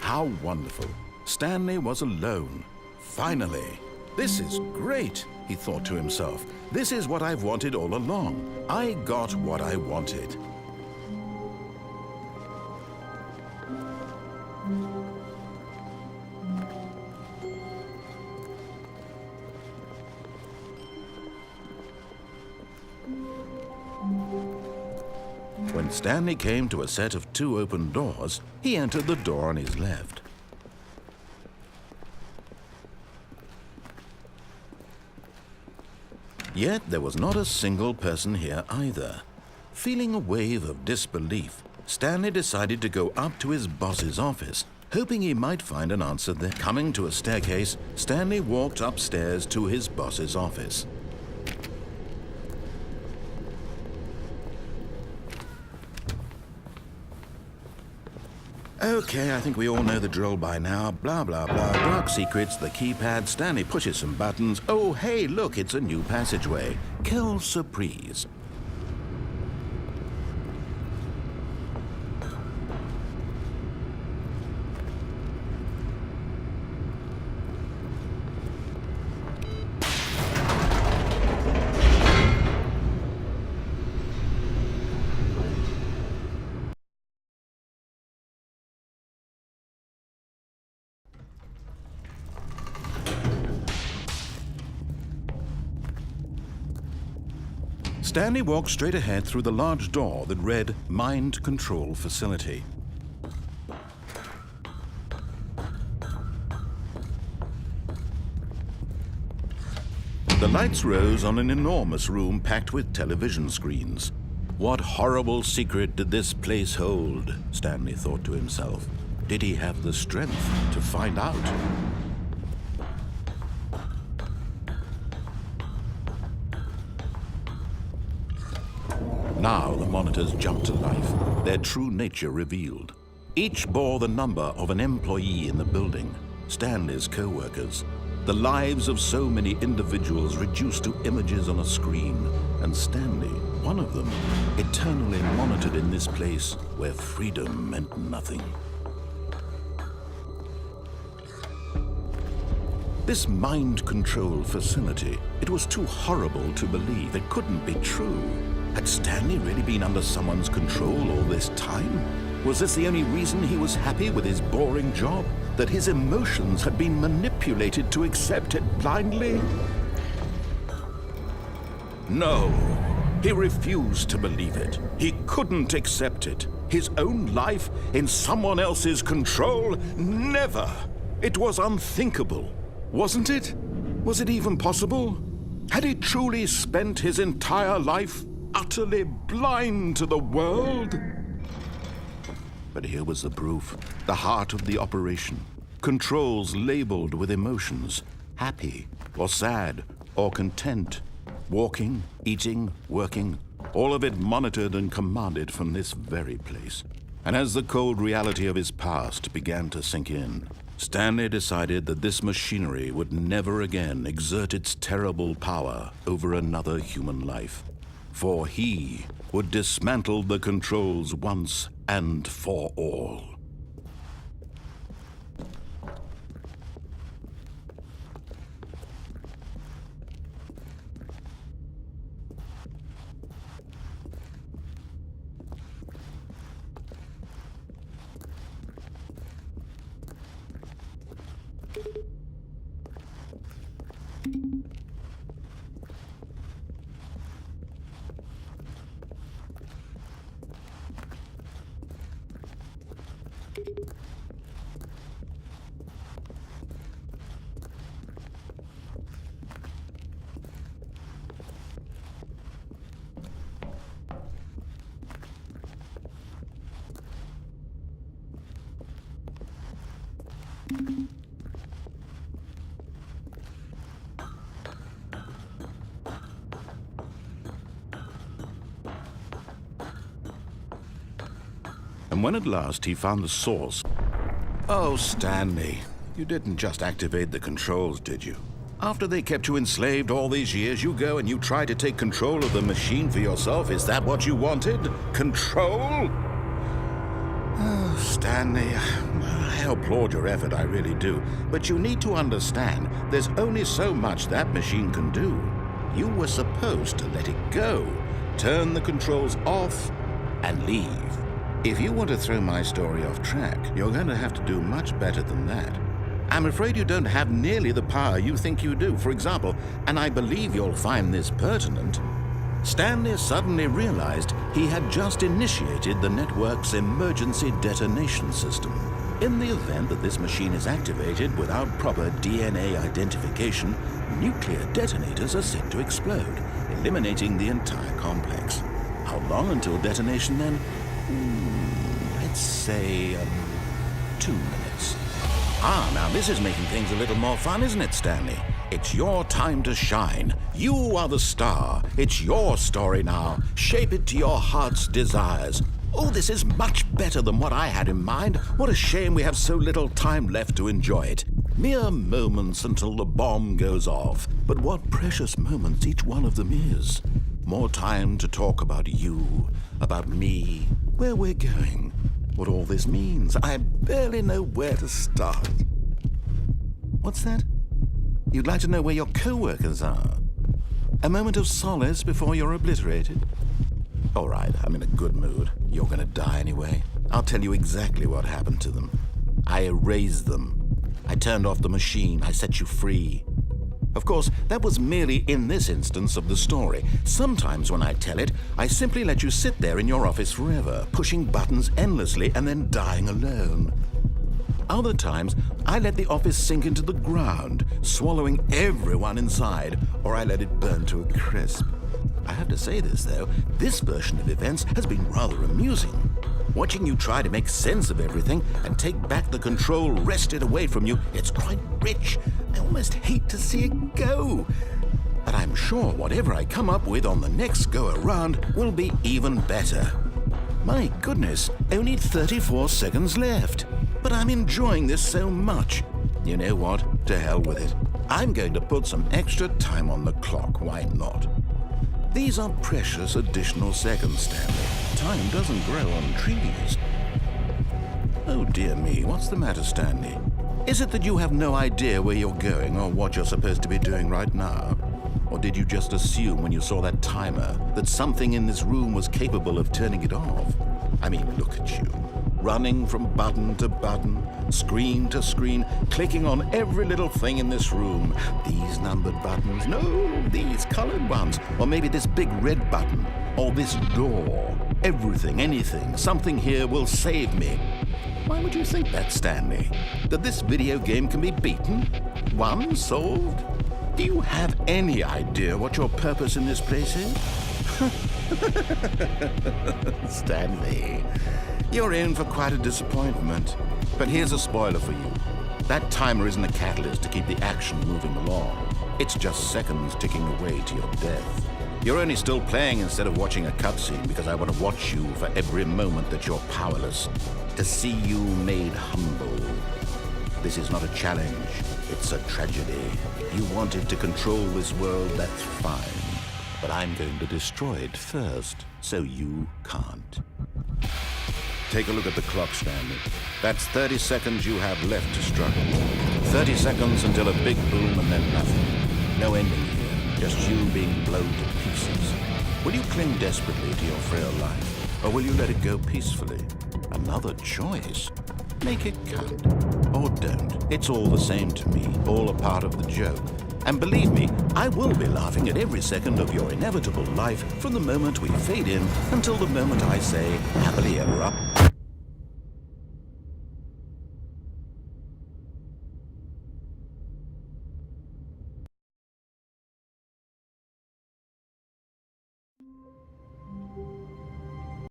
How wonderful. Stanley was alone. Finally. This is great, he thought to himself. This is what I've wanted all along. I got what I wanted. When Stanley came to a set of 2 open doors, he entered the door on his left. Yet there was not a single person here either. Feeling a wave of disbelief, Stanley decided to go up to his boss's office, hoping he might find an answer there. Coming to a staircase, Stanley walked upstairs to his boss's office. Okay, I think we all know the drill by now. Blah, blah, blah. Dark secrets, the keypad. Stanley pushes some buttons. Oh, hey, look, it's a new passageway. Quelle surprise. Stanley walked straight ahead through the large door that read Mind Control Facility. The lights rose on an enormous room packed with television screens. What horrible secret did this place hold? Stanley thought to himself. Did he have the strength to find out? Now the monitors jumped to life, their true nature revealed. Each bore the number of an employee in the building, Stanley's co-workers. The lives of so many individuals reduced to images on a screen, and Stanley, one of them, eternally monitored in this place where freedom meant nothing. This mind control facility, it was too horrible to believe. It couldn't be true. Had Stanley really been under someone's control all this time? Was this the only reason he was happy with his boring job? That his emotions had been manipulated to accept it blindly? No, he refused to believe it. He couldn't accept it. His own life in someone else's control? Never! It was unthinkable, wasn't it? Was it even possible? Had he truly spent his entire life utterly blind to the world? But here was the proof, the heart of the operation. Controls labeled with emotions, happy or sad or content. Walking, eating, working, all of it monitored and commanded from this very place. And as the cold reality of his past began to sink in, Stanley decided that this machinery would never again exert its terrible power over another human life. For he would dismantle the controls once and for all. And when at last he found the source... Oh, Stanley, you didn't just activate the controls, did you? After they kept you enslaved all these years, you go and you try to take control of the machine for yourself. Is that what you wanted? Control? Oh, Stanley, I applaud your effort, I really do. But you need to understand, there's only so much that machine can do. You were supposed to let it go, turn the controls off, and leave. If you want to throw my story off track, you're going to have to do much better than that. I'm afraid you don't have nearly the power you think you do. For example, and I believe you'll find this pertinent, Stanley suddenly realized he had just initiated the network's emergency detonation system. In the event that this machine is activated without proper DNA identification, nuclear detonators are set to explode, eliminating the entire complex. How long until detonation then? Let's say 2 minutes. Now this is making things a little more fun, isn't it, Stanley? It's your time to shine. You are the star. It's your story now. Shape it to your heart's desires. Oh, this is much better than what I had in mind. What a shame we have so little time left to enjoy it. Mere moments until the bomb goes off. But what precious moments each one of them is. More time to talk about you, about me, where we're going, what all this means. I barely know where to start. What's that? You'd like to know where your co-workers are? A moment of solace before you're obliterated? All right, I'm in a good mood. You're gonna die anyway. I'll tell you exactly what happened to them. I erased them. I turned off the machine. I set you free. Of course, that was merely in this instance of the story. Sometimes when I tell it, I simply let you sit there in your office forever, pushing buttons endlessly and then dying alone. Other times, I let the office sink into the ground, swallowing everyone inside, or I let it burn to a crisp. I have to say this, though, this version of events has been rather amusing. Watching you try to make sense of everything and take back the control wrested away from you, it's quite rich. I almost hate to see it go. But I'm sure whatever I come up with on the next go-around will be even better. My goodness, only 34 seconds left. But I'm enjoying this so much. You know what? To hell with it. I'm going to put some extra time on the clock, why not? These are precious additional seconds, Stanley. Time doesn't grow on trees. Oh dear me, what's the matter, Stanley? Is it that you have no idea where you're going or what you're supposed to be doing right now? Or did you just assume when you saw that timer that something in this room was capable of turning it off? I mean, look at you. Running from button to button, screen to screen, clicking on every little thing in this room. These numbered buttons, no, these colored ones. Or maybe this big red button, or this door. Everything, anything, something here will save me. Why would you think that, Stanley? That this video game can be beaten? Won? Solved? Do you have any idea what your purpose in this place is? Stanley, you're in for quite a disappointment. But here's a spoiler for you. That timer isn't a catalyst to keep the action moving along. It's just seconds ticking away to your death. You're only still playing instead of watching a cutscene because I want to watch you for every moment that you're powerless. To see you made humble. This is not a challenge. It's a tragedy. You wanted to control this world, that's fine. But I'm going to destroy it first, so you can't. Take a look at the clock, Stanley. That's 30 seconds you have left to struggle. 30 seconds until a big boom and then nothing. No ending here, just you being blown to pieces. Will you cling desperately to your frail life, or will you let it go peacefully? Another choice. Make it count. Or don't. It's all the same to me, all a part of the joke. And believe me, I will be laughing at every second of your inevitable life from the moment we fade in until the moment I say, happily ever up.